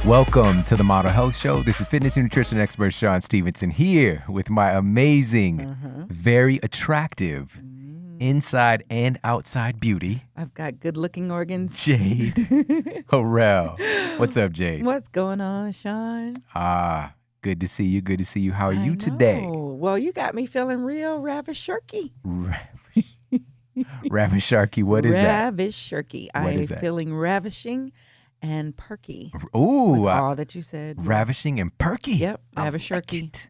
Welcome to the Model Health Show. This is fitness and nutrition expert Shawn Stevenson here with my amazing, very attractive inside and outside beauty. I've got good-looking organs. Jade Horrell. What's up, Jade? What's going on, Shawn? Good to see you. Good to see you. How are you today? Well, you got me feeling real ravish-sharky. Ravish-sharky, what is that? Ravish-sharky. I'm feeling ravishing and perky. Ooh. All that you said. Ravishing and perky. Yep, ravish-sharky.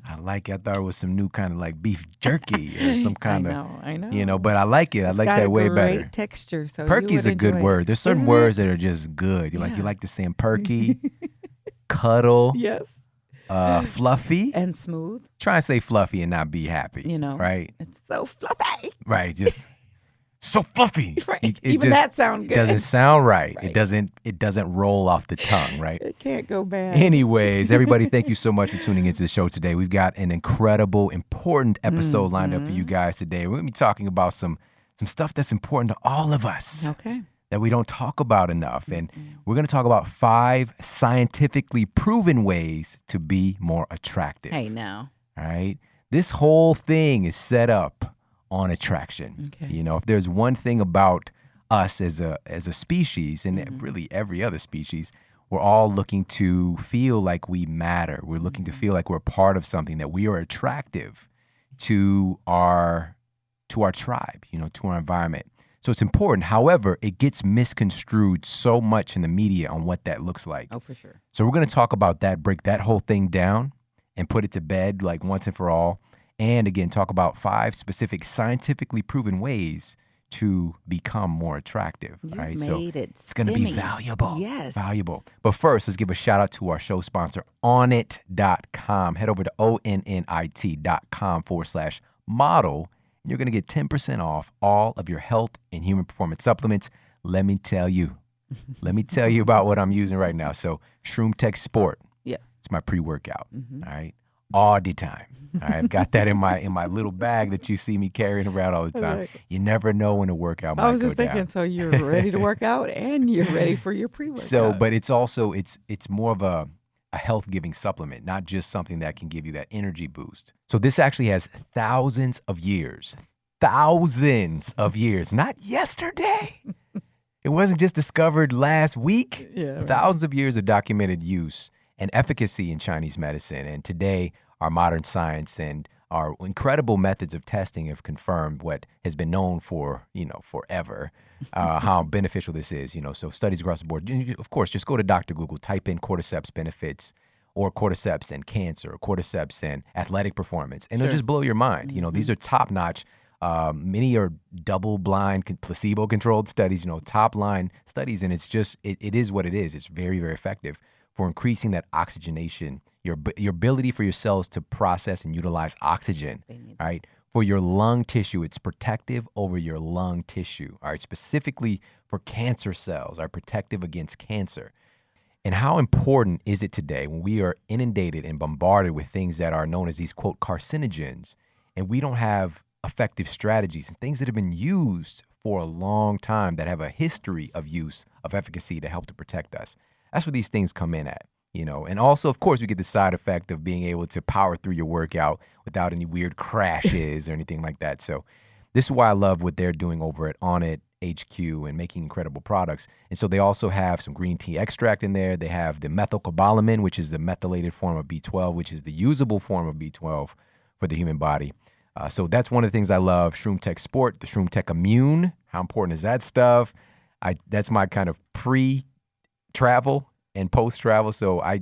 I like it. I thought it was some new kind of like beef jerky or some kind I know. You know, but I like it. I like that way better. Great texture. So perky's a good word. There's certain words that are just good. You like the saying perky, cuddle. Yes. Fluffy. And smooth. Try and say fluffy and not be happy. You know. Right? It's so fluffy. Right. Just so fluffy. Right. Even that sounds good. It doesn't sound right. It doesn't roll off the tongue, right? It can't go bad. Anyways, everybody, thank you so much for tuning into the show today. We've got an incredible, important episode lined up for you guys today. We're going to be talking about some stuff that's important to all of us. Okay. That we don't talk about enough. And we're going to talk about 5 scientifically proven ways to be more attractive. Hey, now. All right? This whole thing is set up on attraction. Okay. You know, if there's one thing about us as a species, and really every other species, we're all looking to feel like we matter. We're looking to feel like we're part of something, that we are attractive to our tribe, you know, to our environment. So it's important. However, it gets misconstrued so much in the media on what that looks like. Oh, for sure. So we're going to talk about that, break that whole thing down and put it to bed like once and for all. And again, talk about 5 specific scientifically proven ways to become more attractive. You right? made It's going to be valuable. Yes. Valuable. But first, let's give a shout out to our show sponsor, onnit.com. Head over to onnit.com/model. You're going to get 10% off all of your health and human performance supplements. Let me tell you about what I'm using right now. So Shroom Tech Sport. Yeah. It's my pre-workout. All right. All the time. All right. I've got that in my little bag that you see me carrying around all the time. You never know when a workout might go down. I was just thinking, so you're ready to work out and you're ready for your pre-workout. So, but it's also, it's more of a health-giving supplement, not just something that can give you that energy boost. So this actually has thousands of years, not yesterday. It wasn't just discovered last week. Yeah, right. Thousands of years of documented use and efficacy in Chinese medicine. And today, our modern science and our incredible methods of testing have confirmed what has been known for, forever, how beneficial this is, so studies across the board. Of course, just go to Dr. Google, type in cordyceps benefits or cordyceps and cancer, or cordyceps and athletic performance, and it'll just blow your mind. These are top-notch. Many are double-blind, placebo-controlled studies, top-line studies, and it's just, it is what it is. It's very, very effective for increasing that oxygenation, your ability for your cells to process and utilize oxygen, right? For your lung tissue, it's protective over your lung tissue, all right? Specifically for cancer cells, are protective against cancer. And how important is it today when we are inundated and bombarded with things that are known as these, quote, carcinogens, and we don't have effective strategies and things that have been used for a long time that have a history of use of efficacy to help to protect us? That's where these things come in at, And also, of course, we get the side effect of being able to power through your workout without any weird crashes or anything like that. So this is why I love what they're doing over at Onnit HQ and making incredible products. And so they also have some green tea extract in there. They have the methylcobalamin, which is the methylated form of B12, which is the usable form of B12 for the human body. So that's one of the things I love. Shroom Tech Sport, the Shroom Tech Immune. How important is that stuff? That's my kind of pre-travel and post-travel. So I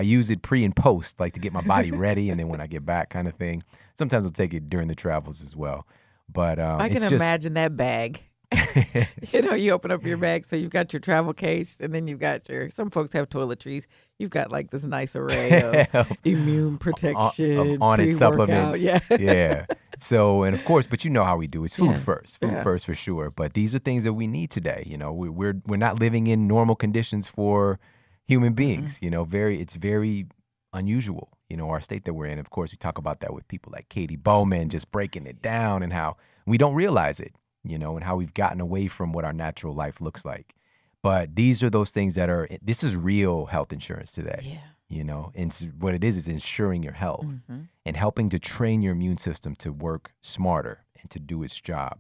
use it pre and post, like to get my body ready, and then when I get back kind of thing. Sometimes I'll take it during the travels as well. But I can imagine that bag. You open up your bag, so you've got your travel case, and then you've got some folks have toiletries. You've got like this nice array of immune protection, on it supplements. Yeah. So, and of course, but you know how we do. It's food first for sure. But these are things that we need today. We're not living in normal conditions for human beings. It's very unusual. Our state that we're in. Of course, we talk about that with people like Katie Bowman, just breaking it down and how we don't realize it. And how we've gotten away from what our natural life looks like. But these are those things that are, this is real health insurance today. Yeah. And what it is ensuring your health and helping to train your immune system to work smarter and to do its job.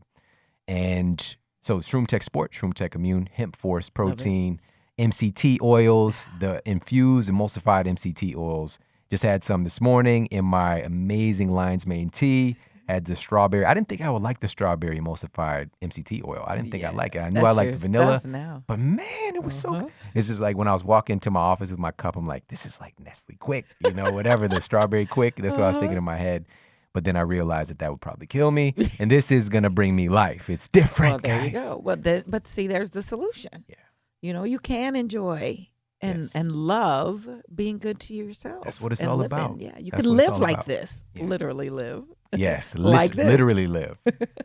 And so Shroom Tech Sport, Shroom Tech Immune, Hemp Force Protein, MCT oils, the infused emulsified MCT oils. Just had some this morning in my amazing Lion's Mane tea. Had the strawberry. I didn't think I would like the strawberry emulsified MCT oil. I didn't think I'd like it. I knew I liked the vanilla. But man, it was so good. It's just like when I was walking into my office with my cup, I'm like, this is like Nestle Quick, whatever, the strawberry Quick. That's what I was thinking in my head. But then I realized that would probably kill me. And this is going to bring me life. It's different, there guys. You go. But see, there's the solution. Yeah. You can enjoy and love being good to yourself. That's what it's all about. Yeah, you can live like this. Yeah. Literally live. Yes, like literally live.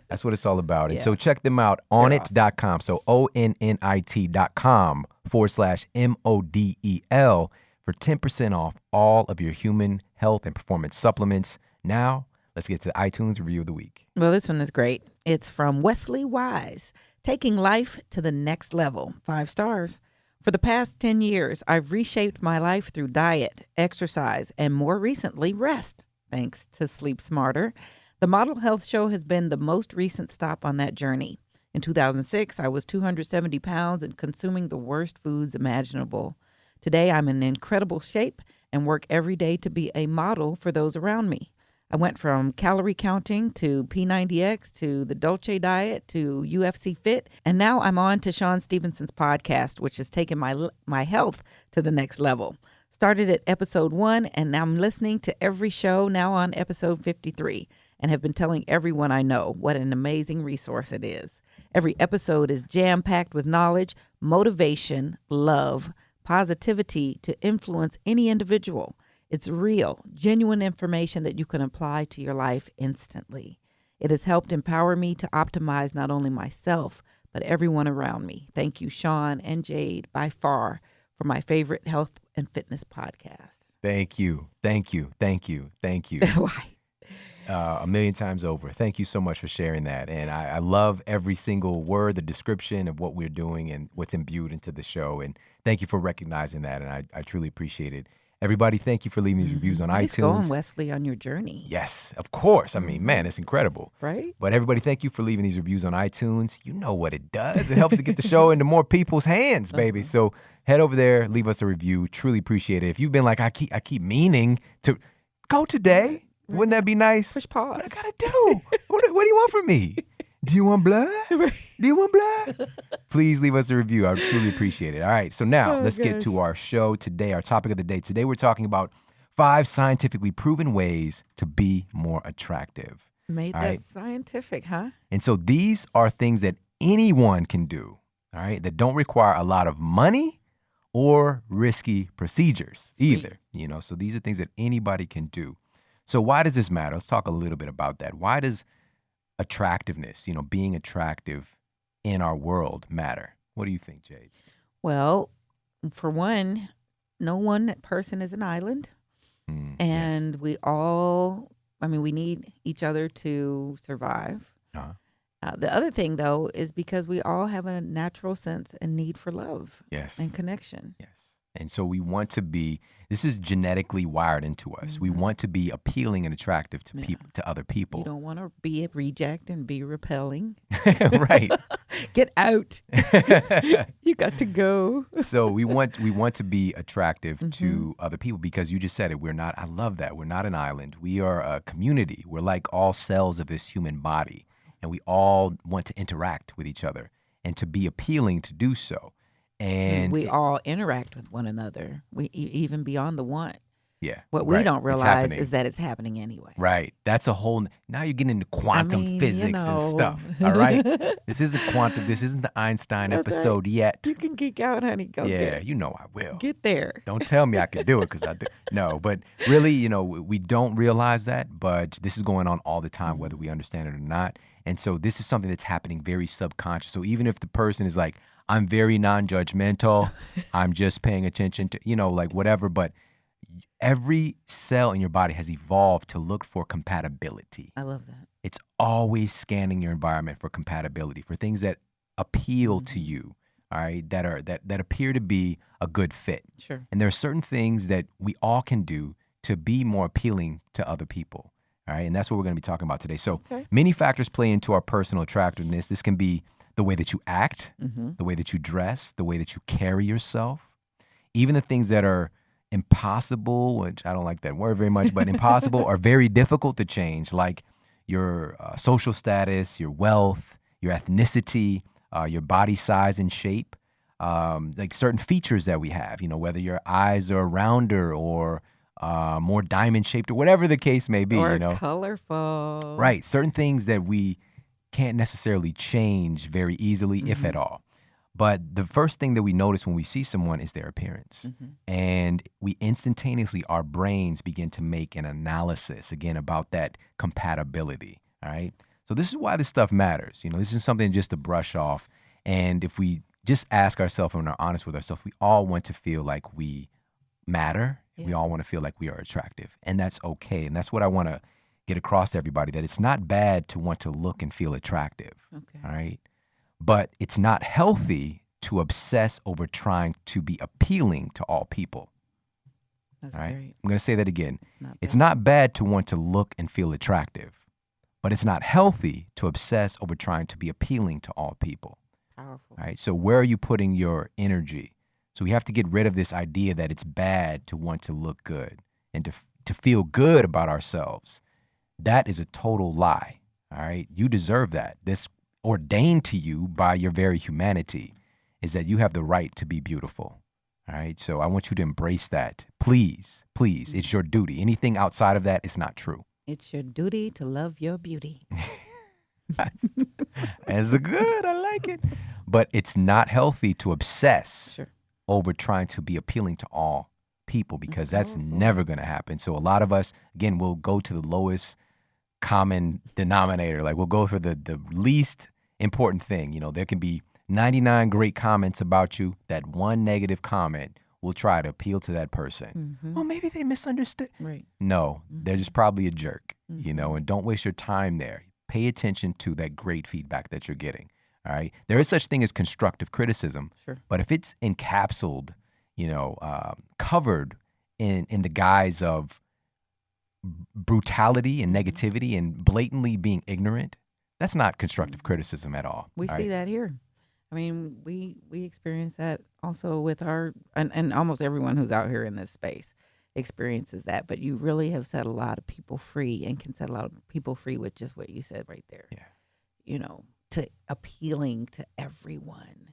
That's what it's all about. And so check them out, onnit.com. Awesome. So onnit.com/MODEL for 10% off all of your human health and performance supplements. Now, let's get to the iTunes review of the week. Well, this one is great. It's from Wesley Wise, taking life to the next level. 5 stars. For the past 10 years, I've reshaped my life through diet, exercise, and more recently, rest. Thanks to Sleep Smarter. The Model Health Show has been the most recent stop on that journey. In 2006, I was 270 pounds and consuming the worst foods imaginable. Today, I'm in incredible shape and work every day to be a model for those around me. I went from calorie counting to P90X to the Dolce diet to UFC Fit, and now I'm on to Shawn Stevenson's podcast, which has taken my health to the next level. Started at episode 1, and now I'm listening to every show, now on episode 53, and have been telling everyone I know what an amazing resource it is. Every episode is jam-packed with knowledge, motivation, love, positivity to influence any individual. It's real, genuine information that you can apply to your life instantly. It has helped empower me to optimize not only myself, but everyone around me. Thank you, Shawn and Jade, by far, for my favorite health and fitness podcast. Thank you. Thank you. Thank you. Thank you. A million times over. Thank you so much for sharing that. And I love every single word, the description of what we're doing and what's imbued into the show. And thank you for recognizing that. And I truly appreciate it. Everybody, thank you for leaving these reviews on iTunes. Going, Wesley, on your journey. Yes, of course. I mean, man, it's incredible. Right? But everybody, thank you for leaving these reviews on iTunes. You know what it does. It helps to get the show into more people's hands, baby. So head over there, leave us a review. Truly appreciate it. If you've been like, I keep meaning to go today, wouldn't that be nice? Push pause. What I gotta do? what do you want from me? Do you want blood? Do you want blood? Please leave us a review. I would truly appreciate it. All right, so now let's get to our show today, our topic of the day. Today we're talking about 5 scientifically proven ways to be more attractive. Made all that right? Scientific, huh? And so these are things that anyone can do, all right, that don't require a lot of money or risky procedures either. So these are things that anybody can do. So why does this matter? Let's talk a little bit about that. Why does attractiveness, being attractive in our world matter? What do you think, Jade? Well, for one, no one person is an island. And we all, we need each other to survive. The other thing, though, is because we all have a natural sense and need for love and connection. Yes. And so we want to be, this is genetically wired into us. We want to be appealing and attractive to people, to other people. You don't want to be a reject and be repelling. Right. Get out. You got to go. So we want to be attractive to other people because you just said it. I love that. We're not an island. We are a community. We're like all cells of this human body. And we all want to interact with each other and to be appealing to do so. And we all interact with one another. We even beyond the want. Yeah. What we don't realize is that it's happening anyway. Right. That's a whole. Now you're getting into quantum physics and stuff. All right. This isn't quantum. This isn't the Einstein episode yet. You can geek out, honey. Go I will. Get there. Don't tell me I can do it because I do. No, but really, we don't realize that. But this is going on all the time, whether we understand it or not. And so this is something that's happening very subconscious. So even if the person is like, I'm very non-judgmental, I'm just paying attention to, whatever. But every cell in your body has evolved to look for compatibility. I love that. It's always scanning your environment for compatibility, for things that appeal to you, all right, that appear to be a good fit. Sure. And there are certain things that we all can do to be more appealing to other people. All right. And that's what we're going to be talking about today. So many factors play into our personal attractiveness. This can be the way that you act, the way that you dress, the way that you carry yourself, even the things that are impossible, which I don't like that word very much, but impossible are very difficult to change, like your social status, your wealth, your ethnicity, your body size and shape, like certain features that we have, whether your eyes are rounder or more diamond shaped or whatever the case may be, or colorful. Right. Certain things that we can't necessarily change very easily, if at all. But the first thing that we notice when we see someone is their appearance. And we instantaneously, our brains begin to make an analysis, again, about that compatibility, all right? So this is why this stuff matters. This is something just to brush off. And if we just ask ourselves and are honest with ourselves, we all want to feel like we matter. Yeah. We all want to feel like we are attractive. And that's okay. And that's what I want to get across to everybody, that it's not bad to want to look and feel attractive, all right? But it's not healthy to obsess over trying to be appealing to all people. That's right? Great. I'm going to say that again. It's not bad to want to look and feel attractive, but it's not healthy to obsess over trying to be appealing to all people. Powerful. All right? So where are you putting your energy? So we have to get rid of this idea that it's bad to want to look good and to feel good about ourselves. That is a total lie. All right? You deserve that. This ordained to you by your very humanity is that you have the right to be beautiful. All right. So I want you to embrace that. Please, please. It's your duty. Anything outside of that is not true. It's your duty to love your beauty. That's good. I like it. But it's not healthy to obsess over trying to be appealing to all people, because that's never going to happen. So a lot of us, again, will go to the lowest common denominator. Like we'll go for the least important thing. There can be 99 great comments about you. That one negative comment will try to appeal to that person. Well, maybe they misunderstood. Right. No, they're just probably a jerk, and don't waste your time there. Pay attention to that great feedback that you're getting. All right. There is such thing as constructive criticism. But if it's encapsulated, covered in the guise of brutality and negativity and blatantly being ignorant, that's not constructive criticism at all. We see that here. I mean, we experience that also with and almost everyone who's out here in this space experiences that. But you really have set a lot of people free and can set a lot of people free with just what you said right there. Yeah. To appealing to everyone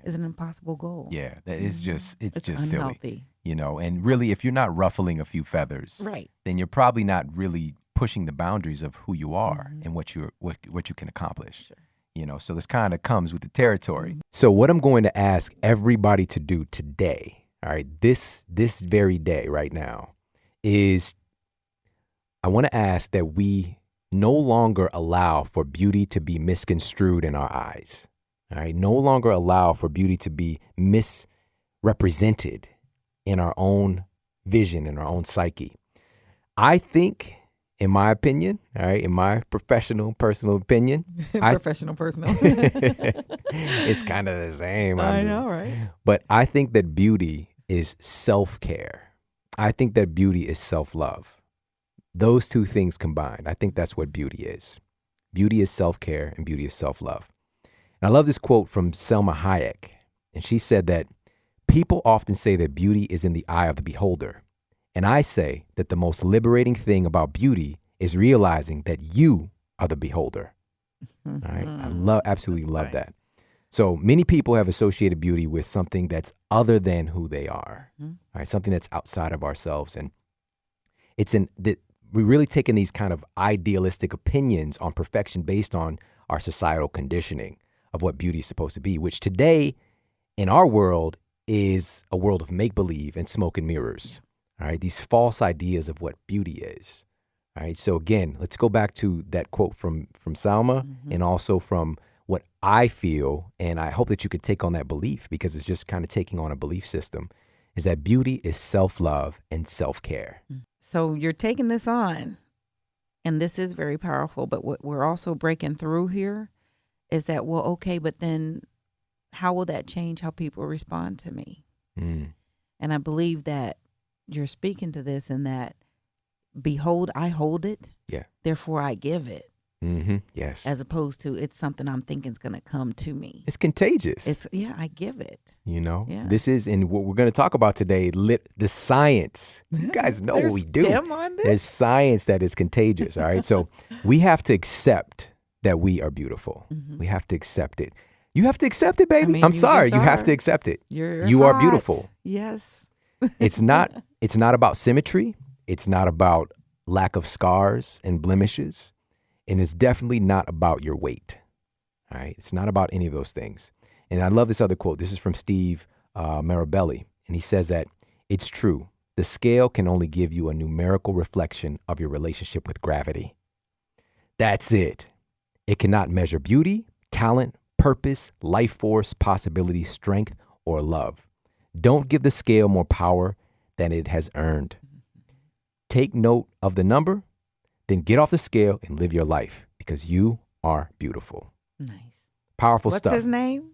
is an impossible goal. Yeah, that is it's just unhealthy. Silly. And really, if you're not ruffling a few feathers, then you're probably not really pushing the boundaries of who you are and what you can accomplish. So this kind of comes with the territory. So what I'm going to ask everybody to do today, all right, this very day right now, is I want to ask that we no longer allow for beauty to be misconstrued in our eyes. All right, no longer allow for beauty to be misrepresented in our own vision, in our own psyche. I think, in my opinion, all right, in my personal opinion, personal. It's kind of the same. I know, right? But I think that beauty is self-care. I think that beauty is self-love. Those two things combined, I think that's what beauty is. Beauty is self-care and beauty is self-love. And I love this quote from Selma Hayek. And she said that people often say that beauty is in the eye of the beholder. And I say that the most liberating thing about beauty is realizing that you are the beholder. All right. I absolutely love that. So many people have associated beauty with something that's other than who they are. All right. Something that's outside of ourselves. And we're really taking these kind of idealistic opinions on perfection based on our societal conditioning of what beauty is supposed to be, which today in our world is a world of make-believe and smoke and mirrors. All right, these false ideas of what beauty is. All right, so again, let's go back to that quote from Salma and also from what I feel, and I hope that you could take on that belief, because it's just kind of taking on a belief system, is that beauty is self-love and self-care. So you're taking this on, and this is very powerful, but what we're also breaking through here is that, well, okay, but then how will that change how people respond to me? Mm. And I believe that you're speaking to this in that, behold, I hold it. Yeah. Therefore, I give it. Mm-hmm. Yes. As opposed to it's something I'm thinking is going to come to me. It's contagious. I give it. Yeah. This is, and what we're going to talk about today, the science. You guys know what we do. On this? There's science that is contagious. All right. So we have to accept that we are beautiful. Mm-hmm. We have to accept it. You have to accept it, baby. I mean, I'm sorry. You have to accept it. You are beautiful. Yes. It's not about symmetry. It's not about lack of scars and blemishes. And it's definitely not about your weight. All right. It's not about any of those things. And I love this other quote. This is from Steve Marabelli. And he says that it's true. The scale can only give you a numerical reflection of your relationship with gravity. That's it. It cannot measure beauty, talent, purpose, life force, possibility, strength, or love. Don't give the scale more power than it has earned. Take note of the number, then get off the scale and live your life because you are beautiful. Nice. Powerful stuff. What's his name?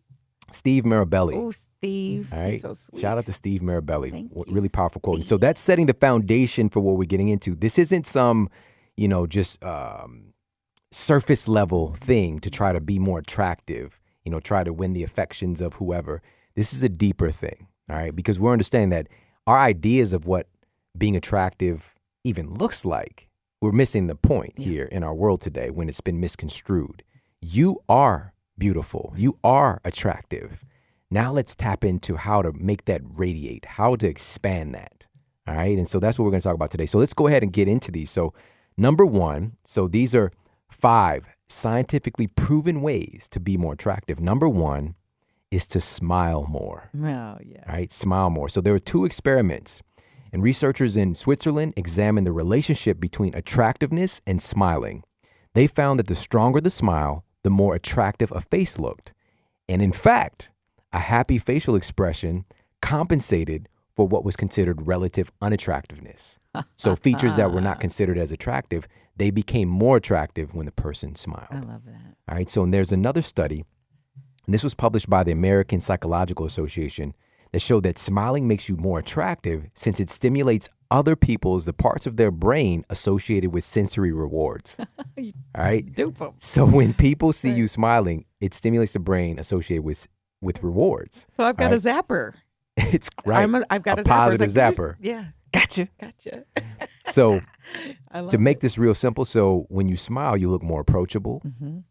Steve Marabelli. Oh, Steve. All right. He's so sweet. Shout out to Steve Marabelli. Thank you, Really powerful quote. Steve. So that's setting the foundation for what we're getting into. This isn't some, just surface level thing to try to be more attractive, try to win the affections of whoever. This is a deeper thing. All right. Because we're understanding that our ideas of what being attractive even looks like, we're missing the point here in our world today when it's been misconstrued. You are beautiful. You are attractive. Now let's tap into how to make that radiate, how to expand that. All right. And so that's what we're going to talk about today. So let's go ahead and get into these. So number one, so these are 5 scientifically proven ways to be more attractive. Number one is to smile more. Oh, yeah. All right. Smile more. So there were 2 experiments. And researchers in Switzerland examined the relationship between attractiveness and smiling. They found that the stronger the smile, the more attractive a face looked. And in fact, a happy facial expression compensated for what was considered relative unattractiveness. So features that were not considered as attractive, they became more attractive when the person smiled. I love that. All right. So and there's another study, and this was published by the American Psychological Association, that showed that smiling makes you more attractive since it stimulates other the parts of their brain associated with sensory rewards. All right. Dupe 'em. So when people see you smiling, it stimulates the brain associated with rewards. So I've got a zapper. It's right. I've got a positive zapper. zapper. Yeah. Gotcha. I So love to make it. this real simple, so when you smile, you look more approachable,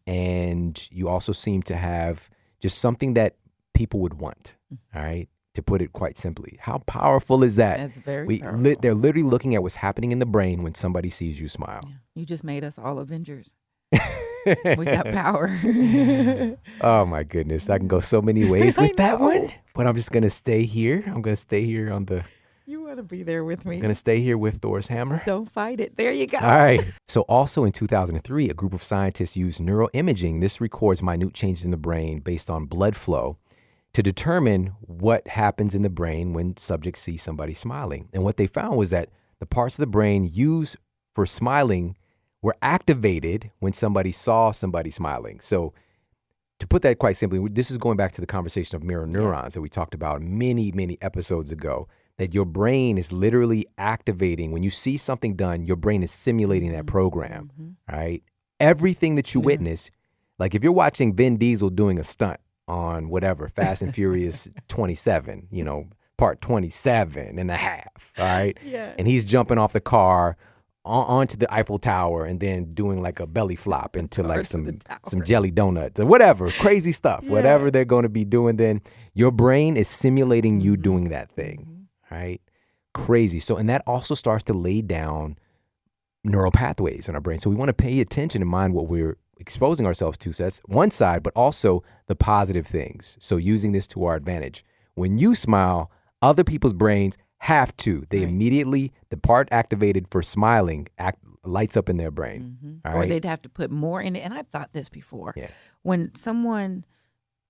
and you also seem to have just something that people would want. All right. To put it quite simply, how powerful is that? That's very powerful. They're literally looking at what's happening in the brain when somebody sees you smile. Yeah. You just made us all Avengers. We got power. Oh my goodness, I can go so many ways with that one. But I'm just gonna stay here. I'm gonna stay here on the. You want to be there with me. I'm gonna stay here with Thor's hammer. Don't fight it. There you go. All right. So also in 2003, a group of scientists used neuroimaging. This records minute changes in the brain based on blood flow to determine what happens in the brain when subjects see somebody smiling. And what they found was that the parts of the brain used for smiling were activated when somebody saw somebody smiling. So to put that quite simply, this is going back to the conversation of mirror neurons that we talked about many, many episodes ago, that your brain is literally activating. When you see something done, your brain is simulating that program, right? Everything that you witness, like if you're watching Vin Diesel doing a stunt on whatever, Fast and Furious 27, part 27 and a half, all right? Yeah. And he's jumping off the car onto the Eiffel Tower and then doing like a belly flop into like some jelly donuts or whatever, crazy stuff, whatever they're going to be doing, then your brain is simulating you doing that thing, right? Crazy. So, and that also starts to lay down neural pathways in our brain. So we want to pay attention and mind what we're exposing ourselves to. So that's one side, but also the positive things. So using this to our advantage. When you smile, other people's brains have to. They immediately, the part activated for smiling lights up in their brain. All Or right? they'd have to put more in it. And I've thought this before. Yeah. When someone,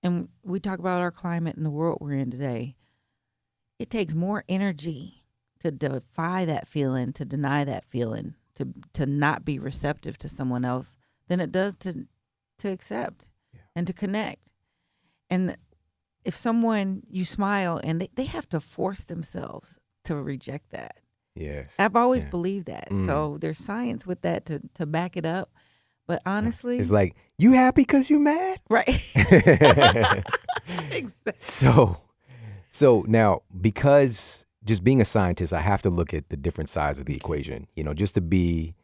and we talk about our climate and the world we're in today, it takes more energy to defy that feeling, to deny that feeling, to not be receptive to someone else than it does to accept and to connect. And if someone, you smile and they have to force themselves to reject that. Yes. I've always Yeah. believed that. So there's science with that to back it up. But honestly, It's like, you happy because you mad? right. Exactly. So now, because just being a scientist, I have to look at the different sides of the equation, just to be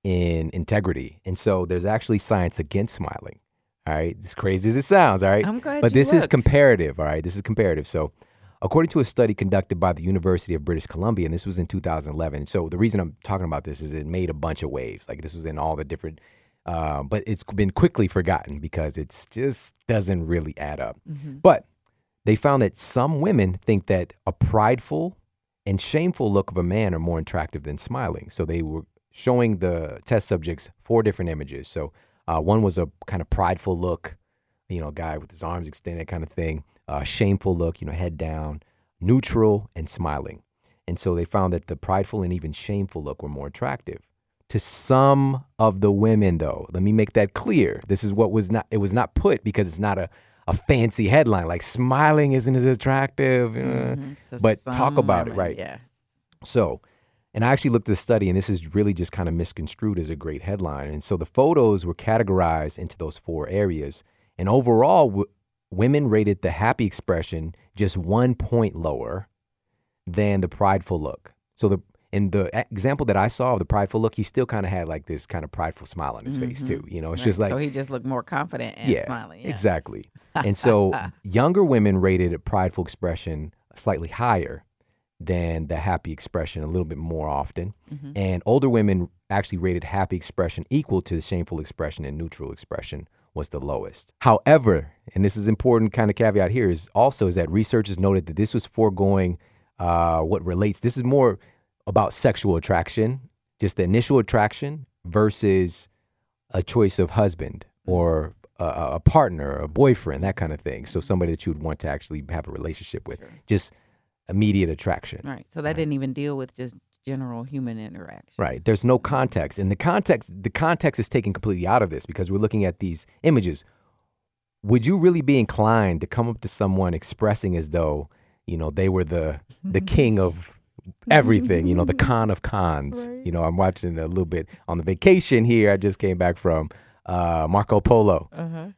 in integrity. And so there's actually science against smiling. All right. As crazy as it sounds. All right. I'm glad But you this is looked. comparative. All right. This is comparative. So according to a study conducted by the University of British Columbia, and this was in 2011. So the reason I'm talking about this is it made a bunch of waves. Like this was in all the different, but it's been quickly forgotten because it's just doesn't really add up. But they found that some women think that a prideful and shameful look of a man are more attractive than smiling. So they were showing the test subjects 4 different images. So one was a kind of prideful look, guy with his arms extended kind of thing. Shameful look, head down, neutral, and smiling. And so they found that the prideful and even shameful look were more attractive. To some of the women, though, let me make that clear. This is what it was not put because it's not a fancy headline, like smiling isn't as attractive, but talk about it, right? Yes. So, and I actually looked at the study, and this is really just kind of misconstrued as a great headline. And so the photos were categorized into those 4 areas. And overall, women rated the happy expression just 1 point lower than the prideful look. So in the example that I saw of the prideful look, he still kind of had like this kind of prideful smile on his face too. It's just like, so he just looked more confident and smiling. Yeah. Exactly. And so younger women rated a prideful expression slightly higher than the happy expression a little bit more often. And older women actually rated happy expression equal to the shameful expression, and neutral expression was the lowest. However, and this is important kind of caveat here, is that researchers noted that this was foregoing this is more about sexual attraction, just the initial attraction versus a choice of husband or a partner, a boyfriend, that kind of thing. So somebody that you would want to actually have a relationship with, just immediate attraction. Right. So that didn't even deal with just general human interaction. Right. There's no context. And the context is taken completely out of this because we're looking at these images. Would you really be inclined to come up to someone expressing as though, they were the king of everything, the Khan of Khans? Right. I'm watching a little bit on the vacation here. I just came back from Marco Polo.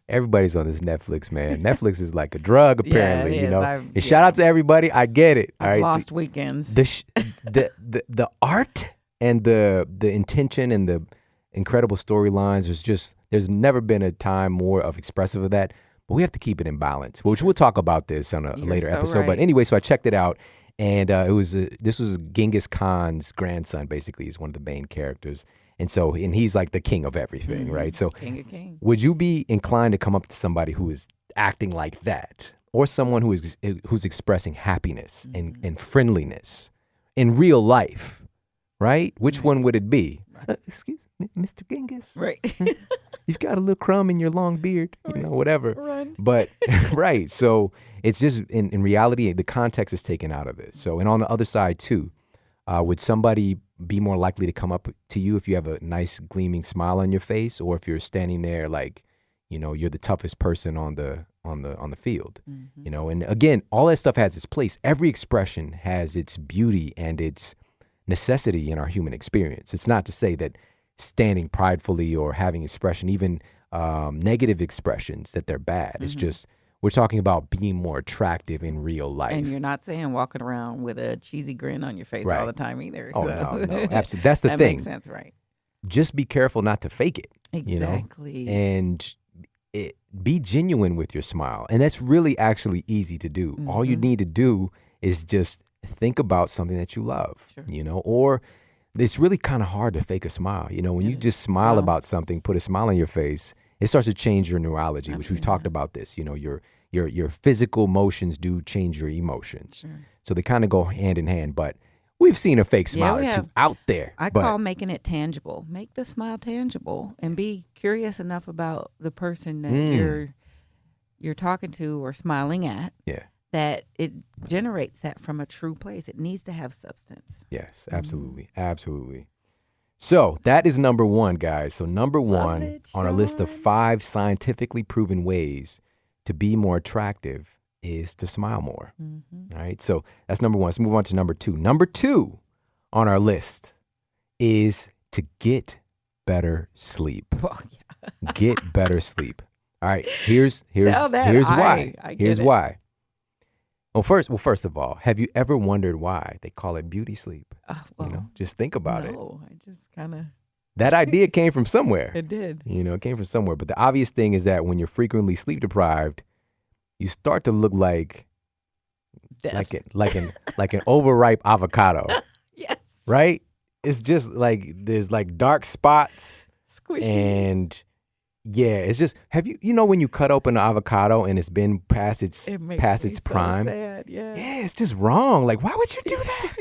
Everybody's on this Netflix, man. Netflix is like a drug, apparently. And shout out to everybody. I get it. I've lost weekends. The art and the intention and the incredible storylines. There's never been a time more of expressive of that. But we have to keep it in balance, which we'll talk about this on a later episode. Right. But anyway, so I checked it out. And this was Genghis Khan's grandson, basically. He's one of the main characters. And he's like the king of everything, right? So King of Kings. would you be inclined to come up to somebody who is acting like that, or someone who's expressing happiness and friendliness in real life, right? Which one would it be? Excuse me, Mr. Genghis? Right. You've got a little crumb in your long beard, whatever. Run. But, right. So it's just, in reality, the context is taken out of it. So, and on the other side too, would somebody be more likely to come up to you if you have a nice gleaming smile on your face, or if you're standing there like, you're the toughest person on the field, And again, all that stuff has its place. Every expression has its beauty and its necessity in our human experience. It's not to say that standing pridefully or having expression, even negative expressions, that they're bad. It's just, we're talking about being more attractive in real life. And you're not saying walking around with a cheesy grin on your face all the time either. Oh, so. no, absolutely. That's the that thing. Makes sense, right? Just be careful not to fake it. Exactly. And be genuine with your smile. And that's really actually easy to do. All you need to do is just think about something that you love, or it's really kind of hard to fake a smile. When you just smile about something, put a smile on your face, it starts to change your neurology, which we've talked about this. Your physical motions do change your emotions. So they kind of go hand in hand, but we've seen a fake smile or two out there. I call making it tangible. Make the smile tangible and be curious enough about the person that you're talking to or smiling at. Yeah. That it generates that from a true place. It needs to have substance. Yes, absolutely. Absolutely. So that is number 1, guys. So number 1 on our list of 5 scientifically proven ways to be more attractive is to smile more. Mm-hmm. All right. So that's number one. Let's move on to number two. Number two on our list is to get better sleep. Well, yeah. Get better sleep. All right. Here's Tell that. why. I get Here's it. why. Well, first of all, have you ever wondered why they call it beauty sleep? Well, Just think about it. no, I just kind of. That idea came from somewhere. It did. It came from somewhere. But the obvious thing is that when you're frequently sleep deprived, you start to look like Death. like an overripe avocado, Yes. right? It's just like there's like dark spots, Squishy. and yeah, it's just when you cut open an avocado and it's been past its It makes me so prime. sad. Yeah. Yeah, it's just wrong. Like, why would you do that?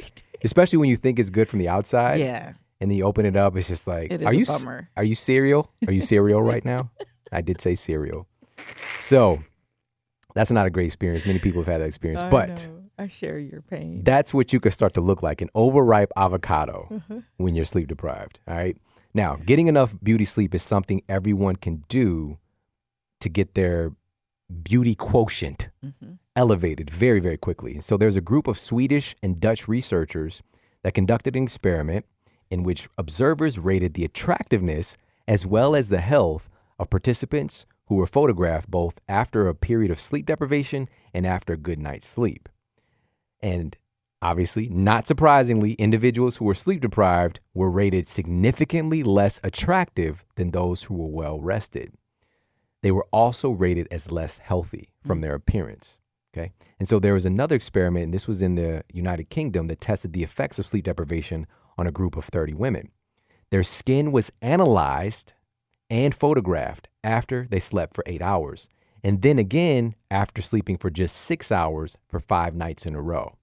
Especially when you think it's good from the outside. Yeah. And then you open it up, it's just like, It is are a you bummer. are you cereal? Are you cereal right now? I did say cereal. So that's not a great experience. Many people have had that experience, but know. I share your pain. that's what you could start to look like, an overripe avocado Uh-huh. when you're sleep deprived. All right. Now, getting enough beauty sleep is something everyone can do to get their beauty quotient Mm-hmm. elevated very, very quickly. So there's a group of Swedish and Dutch researchers that conducted an experiment in which observers rated the attractiveness as well as the health of participants who were photographed both after a period of sleep deprivation and after a good night's sleep. And obviously, not surprisingly, individuals who were sleep deprived were rated significantly less attractive than those who were well rested. They were also rated as less healthy from their appearance. Okay. And so there was another experiment, and this was in the United Kingdom, that tested the effects of sleep deprivation on a group of 30 women. Their skin was analyzed and photographed after they slept for 8 hours, and then again after sleeping for just 6 hours for 5 nights in a row.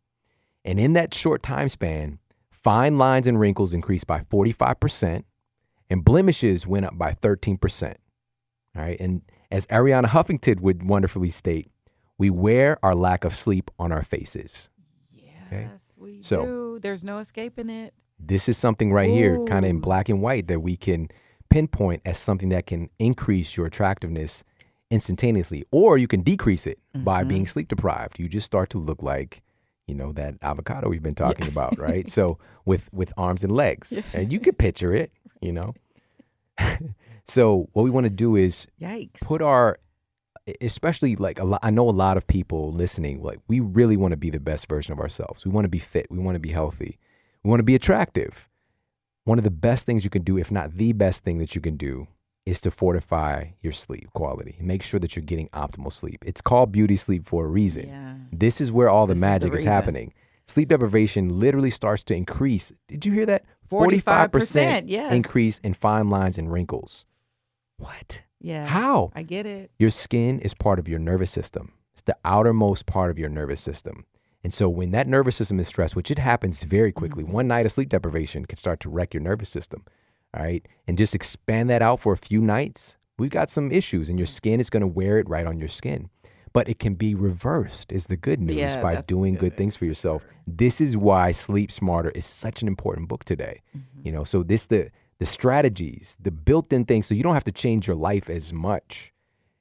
And in that short time span, fine lines and wrinkles increased by 45%, and blemishes went up by 13%. All right. And as Ariana Huffington would wonderfully state, we wear our lack of sleep on our faces. Yes, we So- do. There's no escaping it. This is something right here, kind of in Ooh. black and white, that we can pinpoint as something that can increase your attractiveness instantaneously, or you can decrease it by being sleep deprived. You just start to look like, that avocado we've been talking about, right? So with arms and legs, and you can picture it, So what we want to do is Yikes. put especially like I know a lot of people listening, like we really want to be the best version of ourselves. We want to be fit. We want to be healthy. We want to be attractive. One of the best things you can do, if not the best thing that you can do, is to fortify your sleep quality. Make sure that you're getting optimal sleep. It's called beauty sleep for a reason. Yeah. This is where all the This is the magic is reason. happening. Sleep deprivation literally starts to increase. Did you hear that? 45%, yes. increase in fine lines and wrinkles. What? Yeah. How? I get it. Your skin is part of your nervous system. It's the outermost part of your nervous system. And so when that nervous system is stressed, which it happens very quickly, one night of sleep deprivation can start to wreck your nervous system. All right. And just expand that out for a few nights. We've got some issues, and your skin is going to wear it right on your skin. But it can be reversed, is the good news, Yeah, by that's the doing good good things news for for yourself. sure. This is why Sleep Smarter is such an important book today. So the strategies, the built-in things, so you don't have to change your life as much.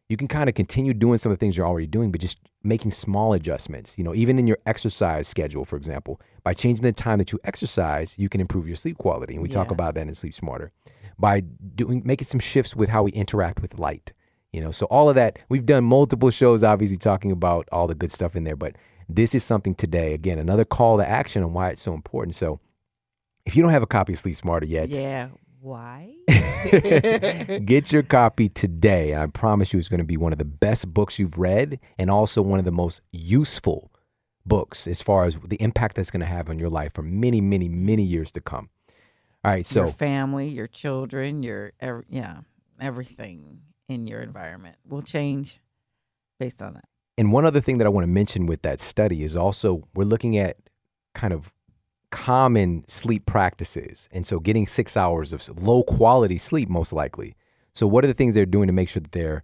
You can kind of continue doing some of the things you're already doing, but just making small adjustments. Even in your exercise schedule, for example, by changing the time that you exercise, you can improve your sleep quality. And we talk Yes. about that in Sleep Smarter. By making some shifts with how we interact with light. So all of that, we've done multiple shows, obviously talking about all the good stuff in there, but this is something today, again, another call to action on why it's so important. So if you don't have a copy of Sleep Smarter yet, Yeah. Why? get your copy today. I promise you it's going to be one of the best books you've read, and also one of the most useful books as far as the impact that's going to have on your life for many, many, many years to come. All right, so Your family, your children, everything in your environment will change based on that. and one other thing that I want to mention with that study is also we're looking at kind of common sleep practices. And so getting 6 hours of low quality sleep, most likely. So what are the things they're doing to make sure that their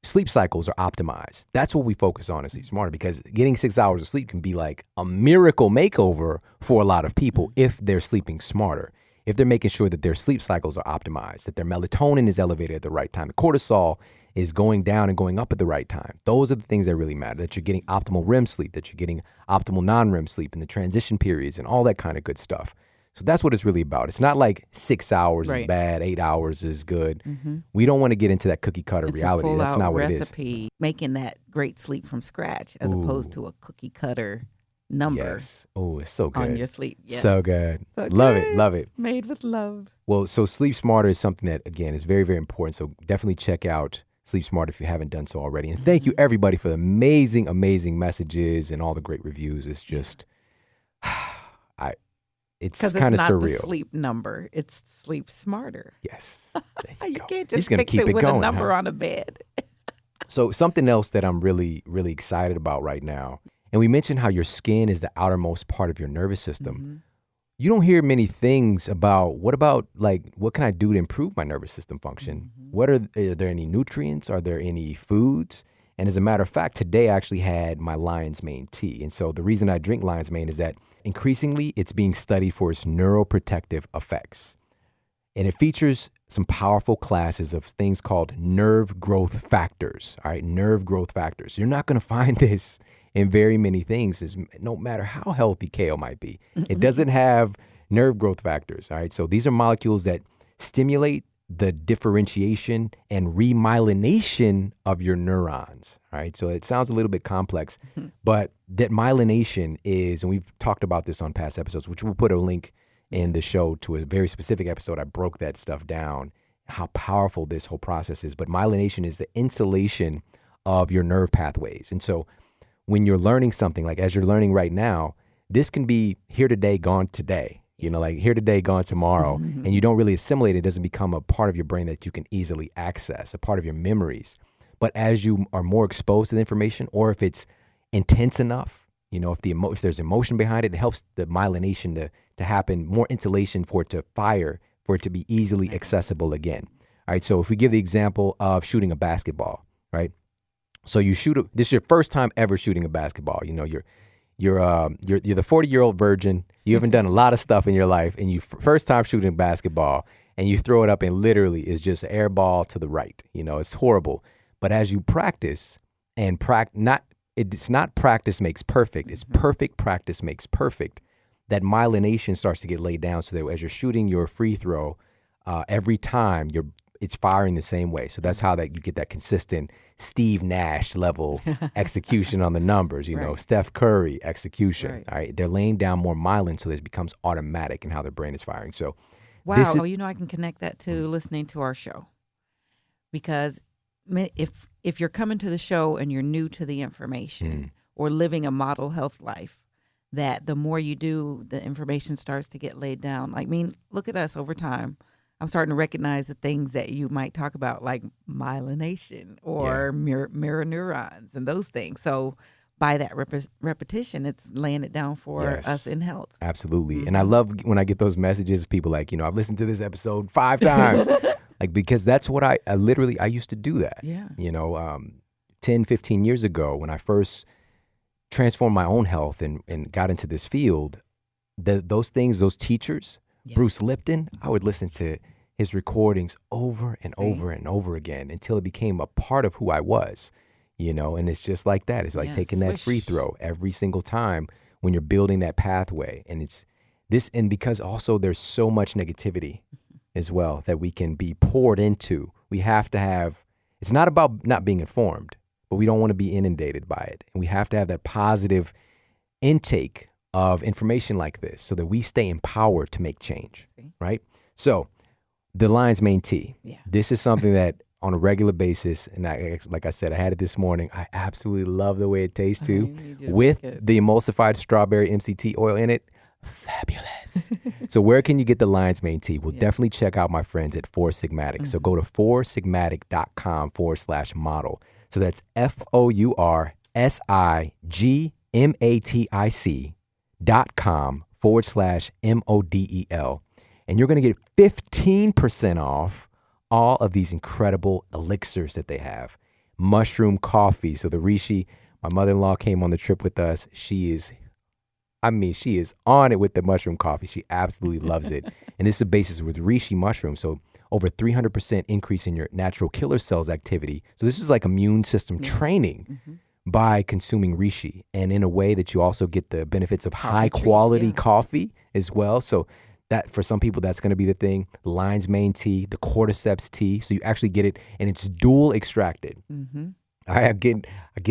sleep cycles are optimized? That's what we focus on in Sleep Smarter, because getting 6 hours of sleep can be like a miracle makeover for a lot of people if they're sleeping smarter. if they're making sure that their sleep cycles are optimized, that their melatonin is elevated at the right time, the cortisol is going down and going up at the right time. Those are the things that really matter, that you're getting optimal REM sleep, that you're getting optimal non-REM sleep in the transition periods and all that kind of good stuff. So that's what it's really about. It's not like 6 hours is bad, 8 hours is good. We don't want to get into that cookie cutter reality. That's not what it is. Recipe, making that great sleep from scratch as opposed to a cookie cutter number. Yes. Oh, it's so good. On your sleep. Yes. So good. So love good. it. Love it. Made with love. Well, so Sleep Smarter is something that, again, is very, very important. So definitely check out Sleep Smarter if you haven't done so already. And thank you, everybody, for the amazing, amazing messages and all the great reviews. It's just, it's kind of surreal. Because it's not the sleep number. It's Sleep Smarter. Yes. You can't just fix it with a number on a bed. So something else that I'm really, really excited about right now, and we mentioned how your skin is the outermost part of your nervous system. You don't hear many things about, what can I do to improve my nervous system function? Are there any nutrients? Are there any foods? And as a matter of fact, today I actually had my lion's mane tea. And so the reason I drink lion's mane is that increasingly it's being studied for its neuroprotective effects. And it features some powerful classes of things called nerve growth factors. All right, nerve growth factors. You're not going to find this in very many things, no matter how healthy kale might be. It doesn't have nerve growth factors. All right, so these are molecules that stimulate the differentiation and remyelination of your neurons. All right, so it sounds a little bit complex, but that myelination is, and we've talked about this on past episodes, which we'll put a link in the show to a very specific episode. I broke that stuff down, how powerful this whole process is. But myelination is the insulation of your nerve pathways. And so when you're learning something, like as you're learning right now, this can be here today, gone today. Like here today, gone tomorrow, and you don't really assimilate it. It doesn't become a part of your brain that you can easily access, a part of your memories. But as you are more exposed to the information, or if it's intense enough, if there's emotion behind it, it helps the myelination to happen, more insulation for it to fire, for it to be easily accessible again. All right, so if we give the example of shooting a basketball, right? So this is your first time ever shooting a basketball. You're the 40-year-old virgin. You haven't done a lot of stuff in your life, and you first time shooting basketball, and you throw it up, and literally it's just an air ball to the right. It's horrible. But as you practice and it's not practice makes perfect. It's perfect practice makes perfect. That myelination starts to get laid down, so that as you're shooting your free throw, every time it's firing the same way. So that's how you get that consistent Steve Nash level execution on the numbers, Steph Curry execution. Right. All right. They're laying down more myelin so that it becomes automatic in how their brain is firing. So wow. I can connect that to listening to our show. Because if you're coming to the show and you're new to the information or living a model health life, that the more you do, the information starts to get laid down. Look at us over time. I'm starting to recognize the things that you might talk about, like myelination or mirror neurons and those things. So by that repetition, it's laying it down for us in health. Absolutely. And I love when I get those messages, people like, I've listened to this episode 5 times. Because that's what I used to do that. Yeah. 10, 15 years ago, when I first transformed my own health and got into this field, those teachers, Bruce Lipton, I would listen to his recordings over and over and over again until it became a part of who I was, and it's just like that. It's like taking that free throw every single time when you're building that pathway. And it's this, and because also there's so much negativity as well that we can be poured into. We have to have, it's not about not being informed, but we don't want to be inundated by it. And we have to have that positive intake of information like this so that we stay empowered to make change, right? So the lion's mane tea, this is something that on a regular basis, and like I said, I had it this morning. I absolutely love the way it tastes too, with the emulsified strawberry MCT oil in it. Fabulous. So where can you get the lion's mane tea? Well, definitely check out my friends at Four Sigmatic. So go to foursigmatic.com/model. So that's FOURSIGMATIC.com/MODEL. And you're going to get 15% off all of these incredible elixirs that they have. Mushroom coffee. So the Rishi, my mother-in-law, came on the trip with us. She is I mean, she is on it with the mushroom coffee. She absolutely loves it. And this is the basis with reishi mushroom. So over 300% increase in your natural killer cells activity. So this is like immune system training by consuming reishi, and in a way that you also get the benefits of high quality coffee as well. So that for some people, that's going to be the thing. Lion's mane tea, the cordyceps tea. So you actually get it, and it's dual extracted. I get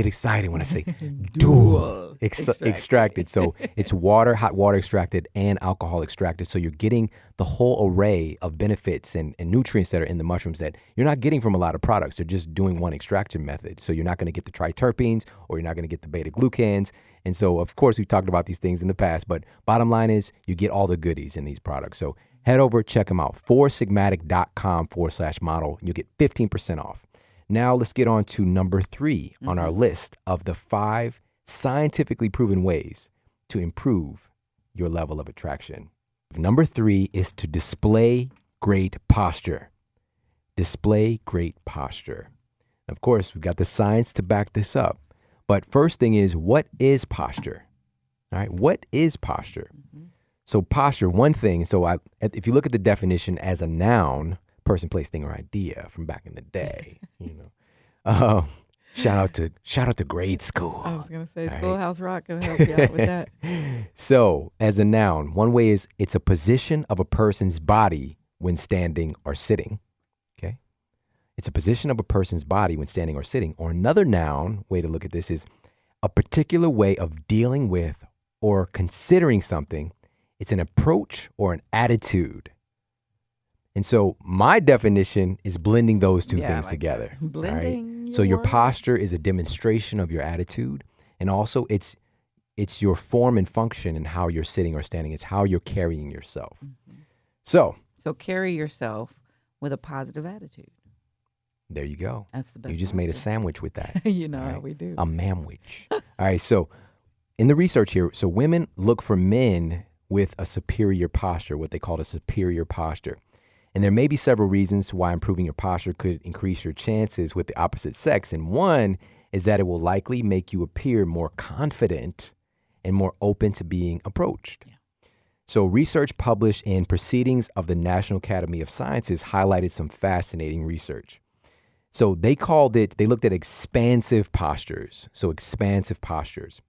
excited when I say dual extracted. So it's hot water extracted and alcohol extracted. So you're getting the whole array of benefits and nutrients that are in the mushrooms that you're not getting from a lot of products. They're just doing one extraction method. So you're not going to get the triterpenes, or you're not going to get the beta glucans. And so, of course, we've talked about these things in the past, but bottom line is you get all the goodies in these products. So head over, check them out, foursigmatic.com/model. You'll get 15% off. Now let's get on to number 3 on our list of the 5 scientifically proven ways to improve your level of attraction. Number 3 is to display great posture. Display great posture. Of course, we've got the science to back this up. But first thing is, what is posture? All right, what is posture? So posture, one thing, if you look at the definition as a noun, person, place, thing, or idea from back in the day, shout out to grade school. I was gonna say Schoolhouse Rock can help you out with that. So as a noun, one way is it's a position of a person's body when standing or sitting. Okay, it's a position of a person's body when standing or sitting. Or another noun way to look at this is a particular way of dealing with or considering something. It's an approach or an attitude. And so my definition is blending those two things together. Blending. Right? So your posture is a demonstration of your attitude, and also it's your form and function and how you're sitting or standing. It's how you're carrying yourself. So carry yourself with a positive attitude. There you go. That's the best. You just made a sandwich with that. You know how we do. A manwich. All right. So in the research here, so women look for men with a superior posture, what they call a superior posture. And there may be several reasons why improving your posture could increase your chances with the opposite sex. And one is that it will likely make you appear more confident and more open to being approached. Yeah. So research published in Proceedings of the National Academy of Sciences highlighted some fascinating research. So they looked at expansive postures. So expansive postures.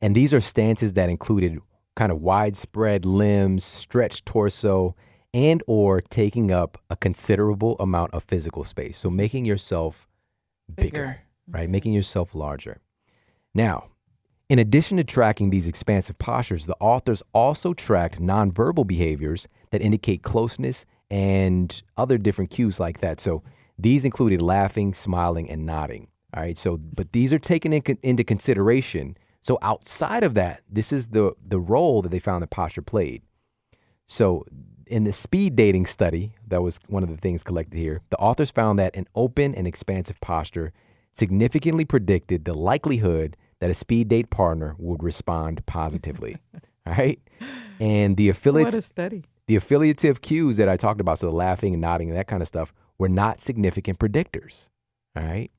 And these are stances that included kind of widespread limbs, stretched torso, and or taking up a considerable amount of physical space. So making yourself bigger, right? Making yourself larger. Now, in addition to tracking these expansive postures, the authors also tracked nonverbal behaviors that indicate closeness and other different cues like that. So these included laughing, smiling, and nodding. All right. So, but these are taken into consideration. So outside of that, this is the role that they found that posture played. So in the speed dating study, that was one of the things collected here, the authors found that an open and expansive posture significantly predicted the likelihood that a speed date partner would respond positively. All right. And the What a study. The affiliative cues that I talked about, so the laughing and nodding and that kind of stuff, were not significant predictors. All right.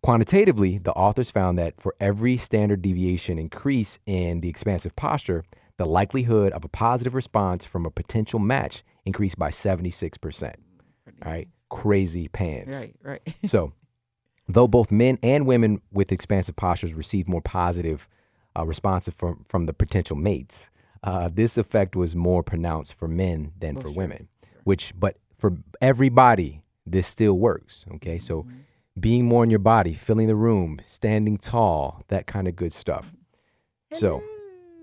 Quantitatively, the authors found that for every standard deviation increase in the expansive posture, the likelihood of a positive response from a potential match increased by 76%. All right. Crazy pants. Right. So, though both men and women with expansive postures received more positive responses from the potential mates, this effect was more pronounced for men than for women. But for everybody, this still works. Okay. So being more in your body, filling the room, standing tall, that kind of good stuff. So,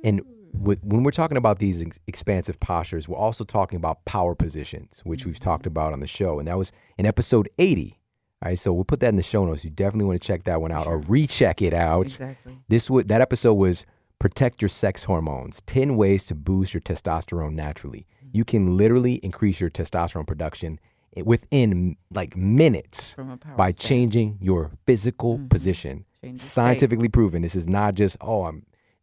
and when we're talking about these expansive postures, we're also talking about power positions, which we've talked about on the show. And that was in episode 80. All right, so we'll put that in the show notes. You definitely want to check that one out or recheck it out. Exactly. That episode was Protect Your Sex Hormones, 10 ways to boost your testosterone naturally. You can literally increase your testosterone production within like minutes by changing your physical position. Scientifically proven. This is not just,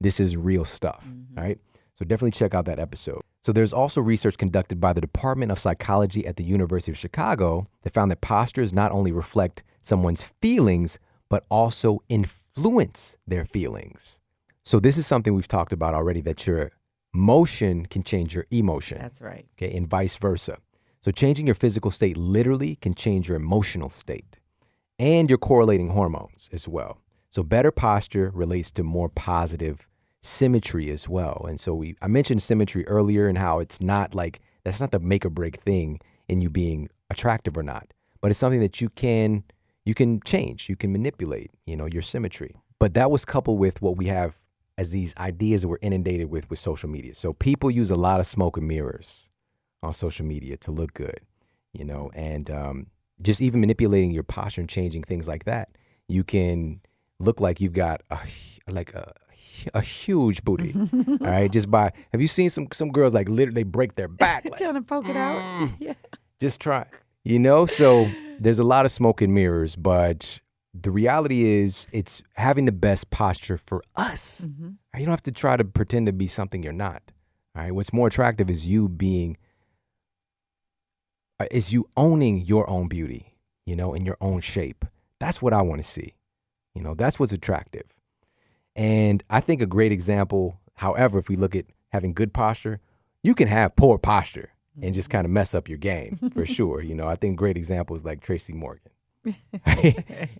this is real stuff. All right. So definitely check out that episode. So there's also research conducted by the Department of Psychology at the University of Chicago that found that postures not only reflect someone's feelings, but also influence their feelings. So this is something we've talked about already, that your motion can change your emotion. That's right. Okay, and vice versa. So changing your physical state literally can change your emotional state and your correlating hormones as well. So better posture relates to more positive symmetry as well. And so I mentioned symmetry earlier and how it's not like, that's not the make or break thing in you being attractive or not, but it's something that you can change, you can manipulate, your symmetry. But that was coupled with what we have as these ideas that we're inundated with social media. So people use a lot of smoke and mirrors on social media to look good, and just even manipulating your posture and changing things like that. You can look like you've got a huge booty, all right? Just have you seen some girls like literally break their back? Like, Trying to poke it out. Yeah. Just try, so there's a lot of smoke and mirrors, but the reality is it's having the best posture for us. Mm-hmm. You don't have to try to pretend to be something you're not, all right? What's more attractive is you owning your own beauty, in your own shape. That's what I want to see. That's what's attractive. And I think a great example, however, if we look at having good posture, you can have poor posture and just kind of mess up your game for sure. I think great examples like Tracy Morgan.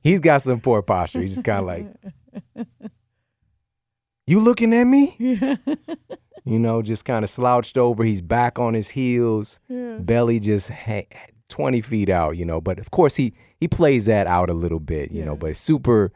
He's got some poor posture. He's just kind of like, you looking at me? Just kind of slouched over. He's back on his heels, belly just 20 feet out, But of course, he plays that out a little bit, but a super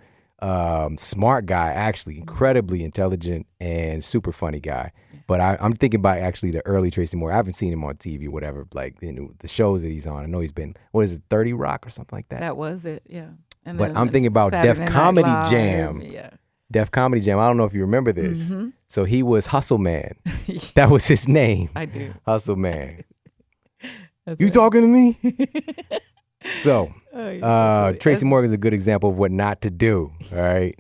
smart guy, actually, incredibly intelligent and super funny guy. But I'm thinking about actually the early Tracy Moore. I haven't seen him on TV, whatever, like the shows that he's on. I know he's been, 30 Rock or something like that? That was it, yeah. And but I'm thinking about Saturday Def Night Comedy Live, Jam. Yeah. Def Comedy Jam. I don't know if you remember this. Mm-hmm. So he was Hustle Man. That was his name. I do. Hustle Man. That's You right. talking to me? So, so Tracy Morgan's a good example of what not to do. All right.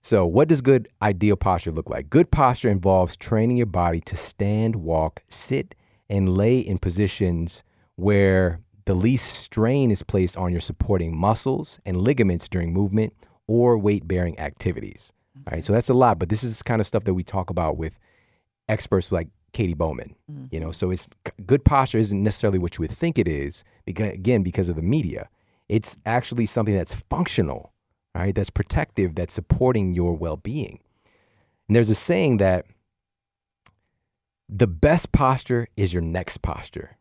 So what does good ideal posture look like? Good posture involves training your body to stand, walk, sit, and lay in positions where the least strain is placed on your supporting muscles and ligaments during movement or weight-bearing activities. All right. So that's a lot, but this is kind of stuff that we talk about with experts like Katie Bowman. So it's good posture isn't necessarily what you would think it is, because of the media. It's actually something that's functional, right? That's protective, that's supporting your well-being. And there's a saying that the best posture is your next posture.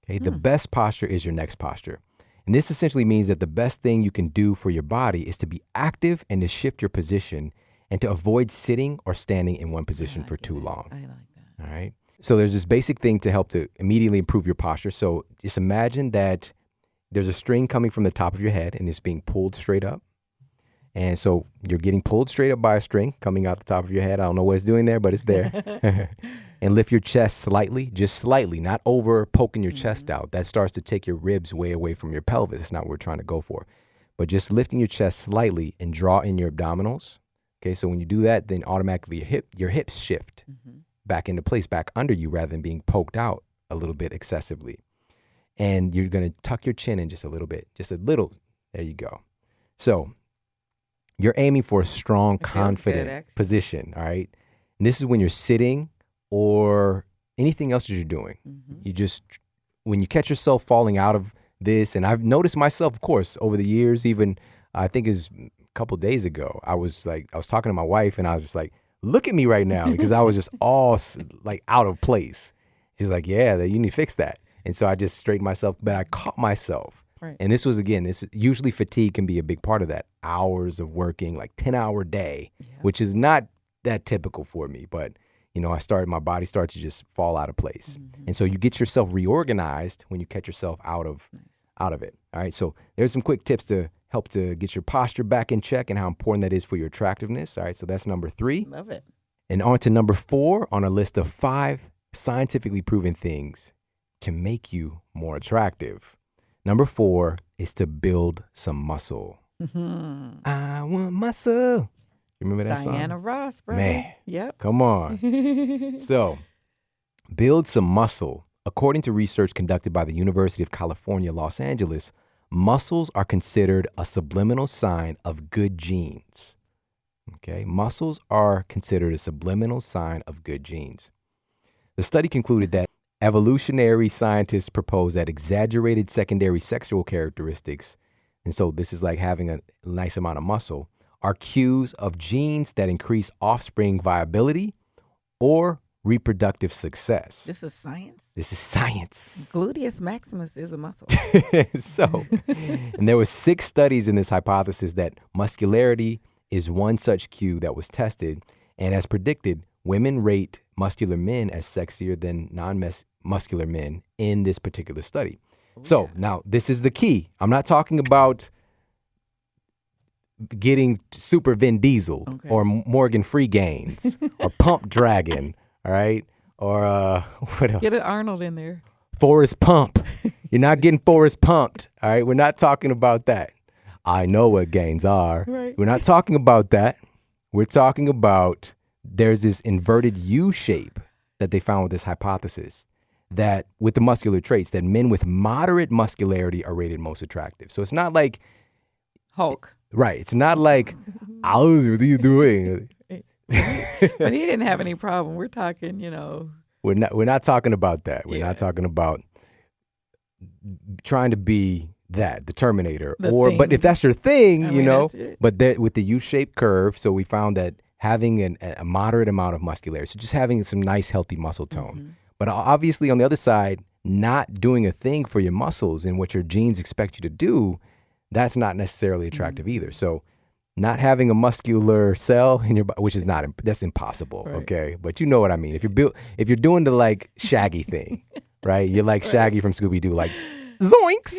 Okay, the best posture is your next posture. And this essentially means that the best thing you can do for your body is to be active and to shift your position and to avoid sitting or standing in one position for too long. I like that. All right. So there's this basic thing to help to immediately improve your posture. So just imagine that there's a string coming from the top of your head and it's being pulled straight up. And so you're getting pulled straight up by a string coming out the top of your head. I don't know what it's doing there, but it's there. And lift your chest slightly, just slightly, not over poking your chest out. That starts to take your ribs way away from your pelvis. It's not what we're trying to go for. But just lifting your chest slightly and draw in your abdominals. Okay, so when you do that, then automatically your hips shift back into place, back under you, rather than being poked out a little bit excessively. And you're going to tuck your chin in just a little bit, just a little. There you go. So you're aiming for a strong, confident position, all right? And this is when you're sitting or anything else that you're doing. You just, when you catch yourself falling out of this, and I've noticed myself, of course, over the years, even I think it was a couple of days ago, I was talking to my wife and I was just like, look at me right now, because I was just all like out of place. She's like, yeah, you need to fix that. And so I just straightened myself, but I caught myself. Right. And this usually fatigue can be a big part of that. Hours of working, like 10-hour day, which is not that typical for me. But, my body starts to just fall out of place. And so you get yourself reorganized when you catch yourself out of it. All right. So there's some quick tips to help to get your posture back in check and how important that is for your attractiveness. All right. So that's number 3. Love it. And on to number 4 on a list of 5 scientifically proven things to make you more attractive. Number 4 is to build some muscle. I want muscle. You remember that Diana song? Ross, bro. Man. Yep. Come on. So, build some muscle. According to research conducted by the University of California, Los Angeles, muscles are considered a subliminal sign of good genes. Okay, muscles are considered a subliminal sign of good genes. The study concluded that evolutionary scientists propose that exaggerated secondary sexual characteristics, and so this is like having a nice amount of muscle, are cues of genes that increase offspring viability or reproductive success. This is science? This is science. Gluteus maximus is a muscle. And there were 6 studies in this hypothesis that muscularity is one such cue that was tested, and as predicted, women rate muscular men as sexier than non-muscular men in this particular study. So now this is the key. I'm not talking about getting super Vin Diesel or Morgan Freegains or Pump Dragon, all right? Or what else? Get an Arnold in there. Forrest Pump. You're not getting Forrest Pumped, all right? We're not talking about that. I know what gains are. Right. We're not talking about that. We're talking about there's this inverted U shape that they found with this hypothesis that with the muscular traits that men with moderate muscularity are rated most attractive. So it's not like Hulk. Right. It's not like, what are you doing? But he didn't have any problem. We're talking, We're not talking about that. We're not talking about trying to be the Terminator. But if that's your thing, but with the U-shaped curve, so we found that having a moderate amount of muscularity, so just having some nice healthy muscle tone. But obviously on the other side, not doing a thing for your muscles and what your genes expect you to do, that's not necessarily attractive either. So not having a muscular cell in your body, which is that's impossible. Right. Okay. But you know what I mean? If you're doing the like Shaggy thing, right? You're like Shaggy from Scooby-Doo, like zoinks.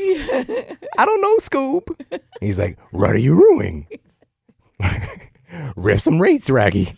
I don't know, Scoob. And he's like, what are you ruining? Riff some rates, Raggy.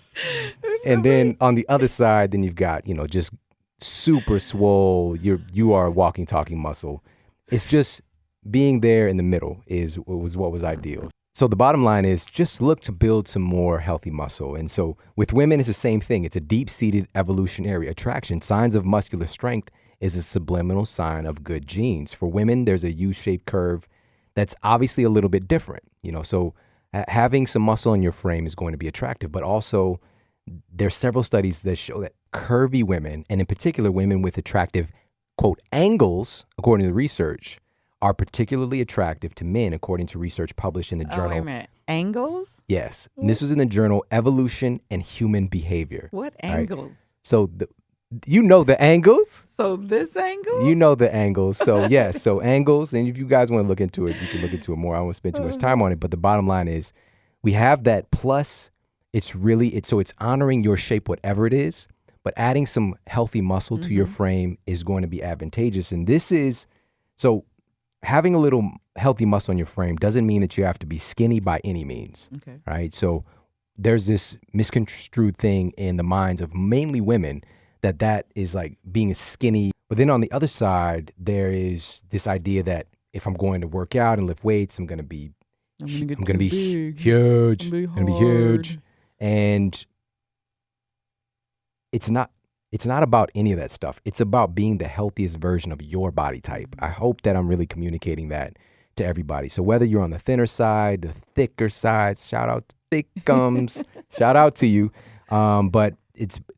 And then on the other side, then you've got, just super swole. You are a walking, talking muscle. It's just being there in the middle was what was ideal. So the bottom line is just look to build some more healthy muscle. And so with women, it's the same thing. It's a deep-seated evolutionary attraction. Signs of muscular strength is a subliminal sign of good genes. For women, there's a U-shaped curve that's obviously a little bit different. So having some muscle in your frame is going to be attractive, but also there's several studies that show that curvy women, and in particular women with attractive, quote, angles, according to the research, are particularly attractive to men, according to research published in the journal. Wait a minute. Angles? Yes. And this was in the journal Evolution and Human Behavior. What angles? Right? So the angles. So this angle? You know the angles. So yes, so angles. And if you guys want to look into it, you can look into it more. I won't spend too much time on it. But the bottom line is we have that plus it's honoring your shape, whatever it is, but adding some healthy muscle to your frame is going to be advantageous. And so having a little healthy muscle on your frame doesn't mean that you have to be skinny by any means. Okay. Right. So there's this misconstrued thing in the minds of mainly women that is like being skinny. But then on the other side, there is this idea that if I'm going to work out and lift weights, I'm going to be huge. I'm going to be huge. And it's not about any of that stuff. It's about being the healthiest version of your body type. I hope that I'm really communicating that to everybody. So whether you're on the thinner side, the thicker side, shout out to thickums, shout out to you. But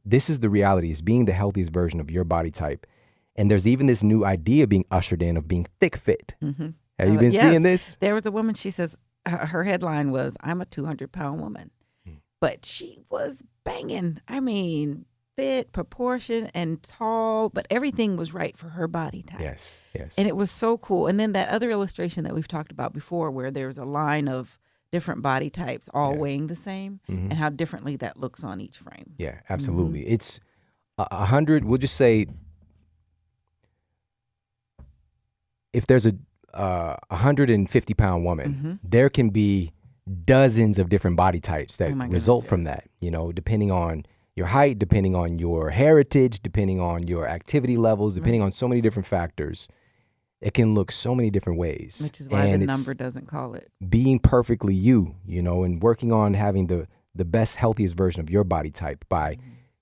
this is the reality, is being the healthiest version of your body type. And there's even this new idea being ushered in of being thick fit. Mm-hmm. Have you been seeing this? There was a woman, she says, her headline was, I'm a 200-pound woman. But she was banging. I mean, fit, proportion, and tall, but everything was right for her body type. Yes. And it was so cool. And then that other illustration that we've talked about before, where there's a line of different body types all weighing the same, and how differently that looks on each frame. Yeah, absolutely. It's 100, we'll just say, if there's a 150-pound woman, there can be dozens of different body types that result from that, depending on your height, depending on your heritage, depending on your activity levels, depending on so many different factors. It can look so many different ways. Which is why the number doesn't call it. Being perfectly you, and working on having the best, healthiest version of your body type by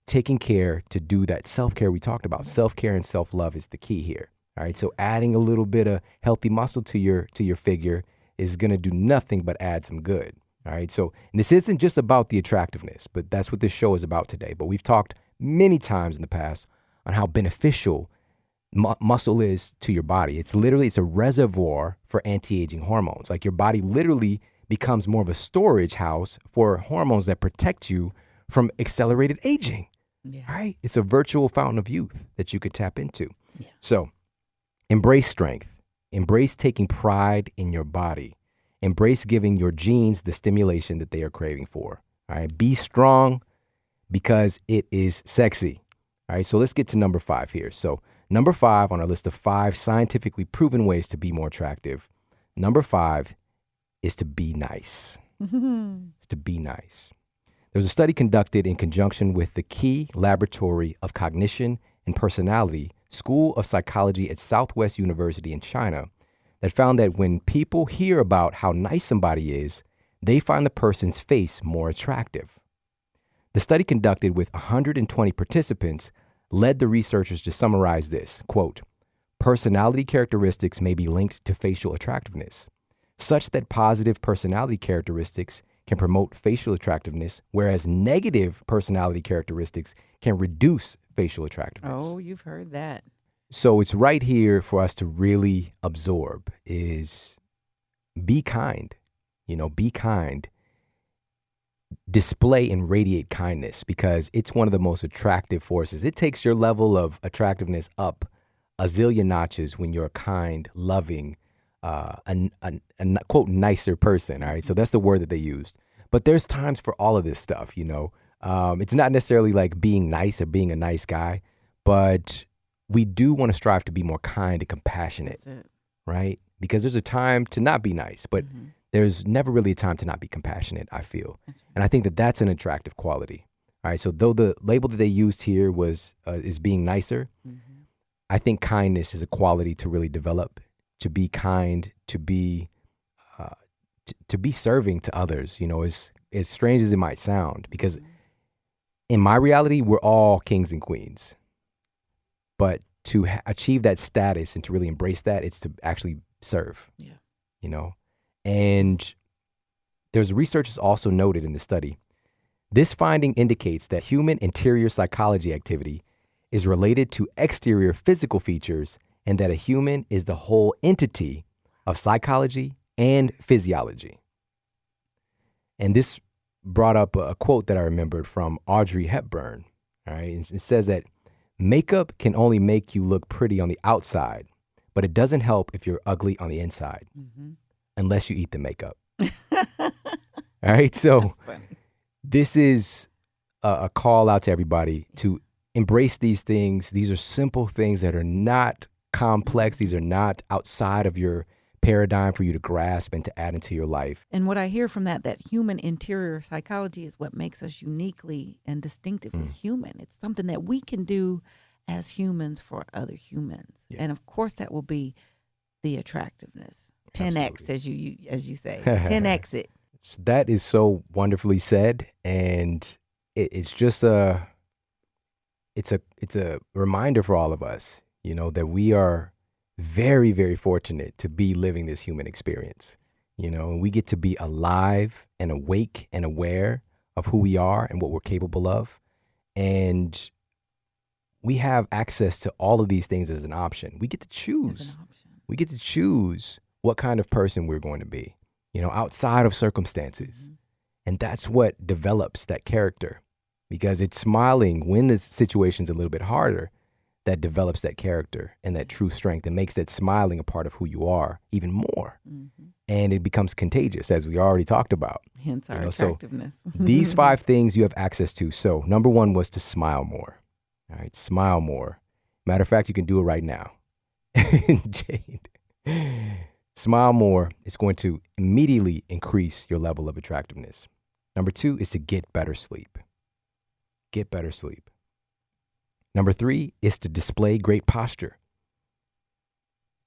taking care to do that self-care we talked about. Self-care and self-love is the key here. All right. So adding a little bit of healthy muscle to your figure is going to do nothing but add some good. All right. So, and this isn't just about the attractiveness, but that's what this show is about today. But we've talked many times in the past on how beneficial muscle is to your body. It's a reservoir for anti-aging hormones. Like your body literally becomes more of a storage house for hormones that protect you from accelerated aging. Yeah. Right? It's a virtual fountain of youth that you could tap into. Yeah. So embrace strength. Embrace taking pride in your body. Embrace giving your genes the stimulation that they are craving for. All right. Be strong because it is sexy. All right. So let's get to number 5 here. So number 5 on our list of 5 scientifically proven ways to be more attractive. Number 5 is to be nice. It's to be nice. There was a study conducted in conjunction with the Key Laboratory of Cognition and Personality School of Psychology at Southwest University in China that found that when people hear about how nice somebody is, they find the person's face more attractive. The study conducted with 120 participants led the researchers to summarize this, quote, personality characteristics may be linked to facial attractiveness, such that positive personality characteristics can promote facial attractiveness, whereas negative personality characteristics can reduce facial attractiveness. Oh, you've heard that. So it's right here for us to really absorb is be kind, be kind. Display and radiate kindness because it's one of the most attractive forces. It takes your level of attractiveness up a zillion notches when you're a kind, loving, a quote, nicer person. All right. So that's the word that they used. But there's times for all of this stuff, It's not necessarily like being nice or being a nice guy, but we do want to strive to be more kind and compassionate, right? Because there's a time to not be nice, but there's never really a time to not be compassionate, I feel. And I think that that's an attractive quality. All right. So though the label that they used here is being nicer, I think kindness is a quality to really develop, to be kind, to be serving to others, as strange as it might sound, because in my reality, we're all kings and queens. But to achieve that status and to really embrace that, it's to actually serve, And there's researchers also noted in the study, this finding indicates that human interior psychology activity is related to exterior physical features and that a human is the whole entity of psychology and physiology. And this brought up a quote that I remembered from Audrey Hepburn. All right. It says that makeup can only make you look pretty on the outside, but it doesn't help if you're ugly on the inside, unless you eat the makeup. All right. So this is a call out to everybody to embrace these things. These are simple things that are not complex. These are not outside of your paradigm for you to grasp and to add into your life. And what I hear from that human interior psychology is what makes us uniquely and distinctively human. It's something that we can do as humans for other humans. Yeah. And of course that will be the attractiveness. 10x as you say. 10x it. So that is so wonderfully said, and it's just it's a reminder for all of us, that we are very, very fortunate to be living this human experience, and we get to be alive and awake and aware of who we are and what we're capable of. And we have access to all of these things as an option. We get to choose. We get to choose what kind of person we're going to be, outside of circumstances. And that's what develops that character, because it's smiling when the situation's a little bit harder that develops that character and that true strength and makes that smiling a part of who you are even more. And it becomes contagious, as we already talked about. Hence our attractiveness. So these 5 things you have access to. So number 1 was to smile more. All right, smile more. Matter of fact, you can do it right now. Jade. Smile more is going to immediately increase your level of attractiveness. Number 2 is to get better sleep. Get better sleep. Number 3 is to display great posture.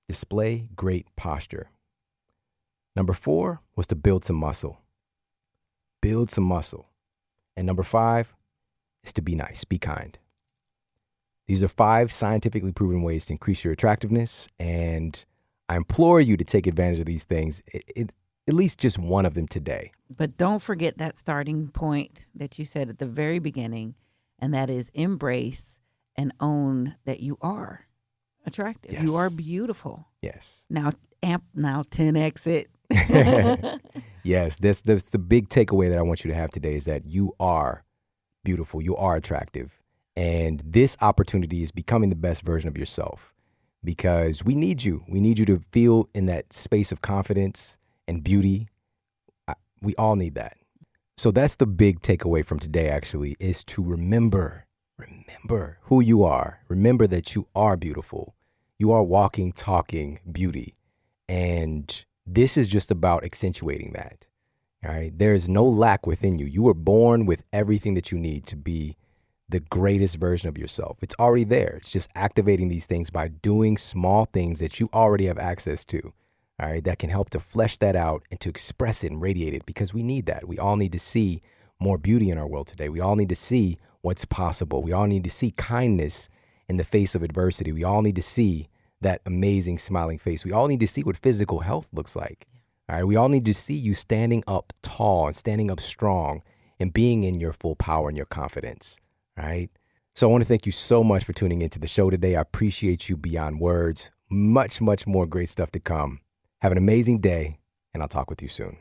Display great posture. Number 4 was to build some muscle. Build some muscle. And number 5 is to be nice, be kind. These are 5 scientifically proven ways to increase your attractiveness, and I implore you to take advantage of these things. at least just one of them today. But don't forget that starting point that you said at the very beginning, and that is embrace and own that you are attractive. Yes. You are beautiful. Yes. Now 10x it. Yes, that's the big takeaway that I want you to have today is that you are beautiful, you are attractive. And this opportunity is becoming the best version of yourself because we need you. We need you to feel in that space of confidence and beauty. We all need that. So that's the big takeaway from today, actually, is to remember who you are. Remember that you are beautiful. You are walking, talking beauty. And this is just about accentuating that. All right. There is no lack within you. You were born with everything that you need to be the greatest version of yourself. It's already there. It's just activating these things by doing small things that you already have access to. All right. That can help to flesh that out and to express it and radiate it because we need that. We all need to see more beauty in our world today. We all need to see what's possible. We all need to see kindness in the face of adversity. We all need to see that amazing smiling face. We all need to see what physical health looks like. All right. We all need to see you standing up tall and standing up strong and being in your full power and your confidence. All right. So I want to thank you so much for tuning into the show today. I appreciate you beyond words. Much, much more great stuff to come. Have an amazing day, and I'll talk with you soon.